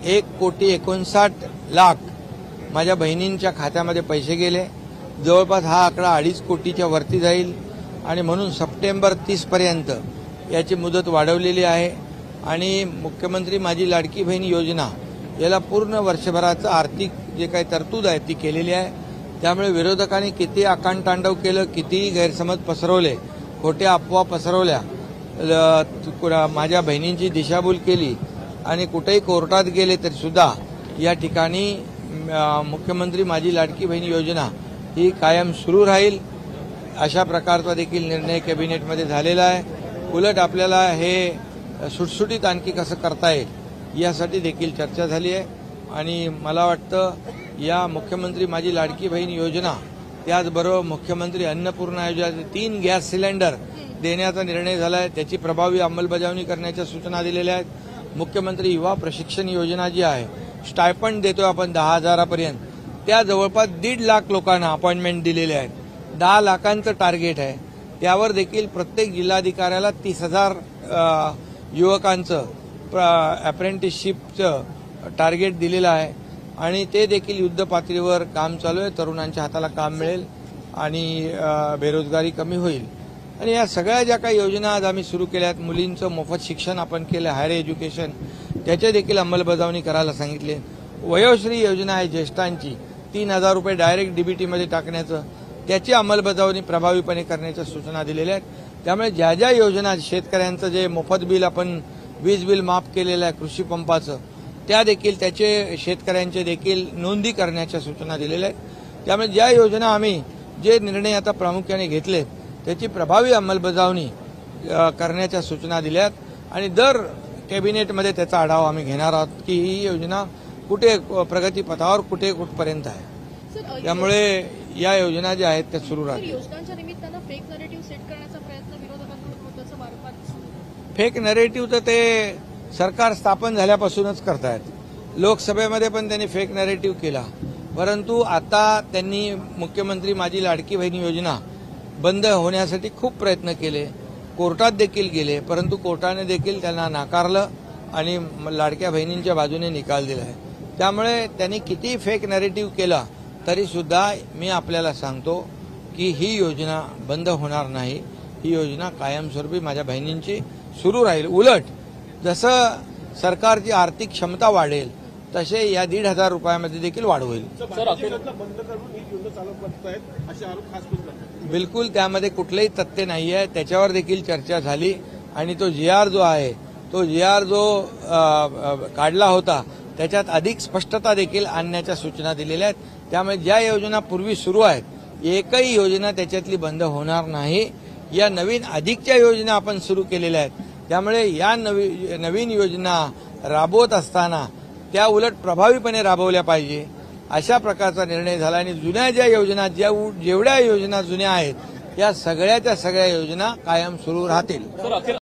1,59,00,000 माझ्या बहिणींच्या खात्यामध्ये पैसे गेले। जवळपास हा आकडा 2.5 कोटीच्या वरती जाईल आणि म्हणून सप्टेंबर 30 पर्यंत याची मुदत वाढवलेली आहे आणि मुख्यमंत्री माझी लाडकी बहीण योजना याला पूर्ण वर्षभराचं आर्थिक जे काही तरतूद आहे ती केलेली आहे। त्यामुळे विरोधकांनी किती आकांडतांडव केलं, किती गैरसमज पसरवले, खोट्या अफवा पसरवल्या, माझ्या बहिणींची दिशाभूल केली आणि कुठेही कोर्टात गेले तरी सुद्धा या ठिकाणी मुख्यमंत्री माझी लाडकी बहीण योजना ही कायम सुरू राहील अशा प्रकारचा देखील निर्णय कॅबिनेटमध्ये झालेला आहे। उलट आपल्याला हे सुटसुटीत आणखी कसं करता येईल यासाठी देखील चर्चा झाली आहे आणि मला वाटतं या मुख्यमंत्री माझी लाडकी बहीण योजना त्याचबरोबर मुख्यमंत्री अन्नपूर्णा योजनेचे 3 गॅस सिलेंडर देण्याचा निर्णय झाला आहे, त्याची प्रभावी अंमलबजावणी करण्याच्या सूचना दिलेल्या आहेत। मुख्यमंत्री युवा प्रशिक्षण योजना जी आहे स्टायपंड देतोय आपण 10,000पर्यंत, त्या जवळपास 1.5 लाख लोकांना अपॉइंटमेंट दिलेले आहेत। 10 लाखांचं टार्गेट आहे, त्यावर देखील प्रत्येक जिल्हाधिकाऱ्याला 30,000 युवकांचं अप्रेंटिसशिपचं टार्गेट दिलेलं आहे आणि ते देखील युद्ध पातळीवर काम चालू आहे। तरुणांच्या हाताला काम मिळेल आणि बेरोजगारी कमी होईल आणि या सगळ्या ज्या काही योजना आज आम्ही सुरू केल्या आहेत, मुलींचं मोफत शिक्षण आपण केलं, हायर एज्युकेशन, त्याचे देखील अंमलबजावणी करायला सांगितले। वयोश्री योजना आहे ज्येष्ठांची, 3,000 रुपये डायरेक्ट डीबीटीमध्ये टाकण्याचं, त्याची अंमलबजावणी प्रभावीपणे करण्याच्या सूचना दिलेल्या आहेत। त्यामुळे ज्या ज्या योजना शेतकऱ्यांचं जे मोफत बिल आपण वीज बिल माफ केलेलं आहे कृषी पंपाचं, त्या देखील त्याचे शेतकऱ्यांचे देखील नोंदी करण्याच्या सूचना दिलेल्या आहेत। त्यामुळे ज्या योजना आम्ही जे निर्णय आता प्रामुख्याने घेतले त्याची प्रभावी अंमलबजावणी करण्याच्या सूचना दिल्यात आणि दर कॅबिनेटमध्ये त्याचा आढावा आम्ही घेणार आहोत की ही योजना कुठे प्रगतीपथावर कुठपर्यंत आहे। त्यामुळे या योजना ज्या आहेत त्या सुरू राहतील। योजनांच्या निमित्तानं फेक नरेटिव्ह सेट करण्याचा प्रयत्न विरोधकांकडून होत असं वारंवार दिसतं। फेक नरेटिव्ह तर ते सरकार स्थापन झाल्यापासूनच करतायत। लोकसभेमध्ये पण त्यांनी फेक नरेटिव्ह केला, परंतु आता त्यांनी मुख्यमंत्री माझी लाडकी बहीण योजना बंद होण्यासाठी खूप प्रयत्न केले, कोर्टात देखील गेले, परंतु कोर्टाने देखील त्यांना नाकारलं आणि लाडक्या बहिणींच्या बाजूने निकाल दिला आहे। त्यामुळे त्यांनी किती फेक नरेटिव्ह केला तरी सुद्धा मी आपल्याला सांगतो की ही योजना बंद होणार नाही, ही योजना कायमस्वरूपी माझ्या बहिणींची सुरू राहील। उलट जसं सरकारची आर्थिक क्षमता वाढेल तसे या 1,500 रुपयामध्ये देखील वाढ होईल। बिलकुल त्यामध्ये कुठलेही तथ्य नाही आहे, त्याच्यावर देखील चर्चा झाली आणि तो GR जो आहे तो GR जो काढला होता त्याच्यात अधिक स्पष्टता देखील आणण्याच्या सूचना दिलेल्या आहेत। त्यामुळे ज्या योजना पूर्वी सुरू आहेत एकही योजना त्याच्यातली बंद होणार नाही। या नवीन अधिकच्या योजना आपण सुरू केलेल्या आहेत, त्यामुळे या नवीन योजना राबवत असताना त्या उलट प्रभावीपणे राबवल्या पाहिजे अशा प्रकारचा निर्णय झाला आणि जुन्या ज्या योजना जेवढ्या योजना जुन्या आहेत या सगळ्या योजना कायम सुरू राहतील।